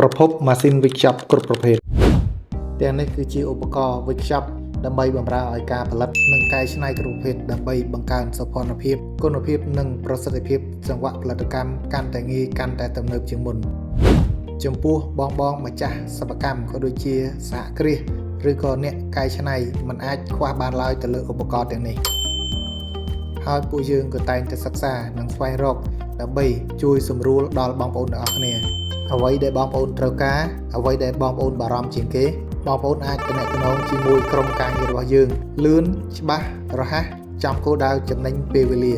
ប្រភពម៉ាស៊ីនវេចខ្ចប់គ្រប់ប្រភេទទាំងនេះគឺជាឧបករណ៍វេចខ្ចប់ដើម្បីបម្រើឲ្យការផលិតនិងកែច្នៃគ្រប់ប្រភេទដើម្បីបង្កើនសោភ័ណភាពគុណភាពនិងប្រសិទ្ធភាពចង្វាក់ផលិតកម្មកាន់តែងាយកាន់តែទំនើបជាងមុនចំពោះបងម្ចាស់សិប្បកម្មក៏ដូចជាសហគ្រាសឬក៏អ្នកកែច្នៃមិនអាចខ្វះបានឡើយទៅលើឧបករណ៍ទាំងនេះហើយពួកយើងក៏តែងតែសិក្សានិងស្វែងរកដើម្បីជួយសម្រួលដល់បងប្អូនទាំងអស់គ្នាអ្វីដែលបងប្អូនត្រូវការអ្វីដែលបងប្អូនបារម្ភជាងគេបងប្អូនអាចទំនាក់ទំនងជាមួយក្រុមការងាររបស់យើងលឿនច្បាស់រហ័សចំគោលដៅចំណេញពេលវេលា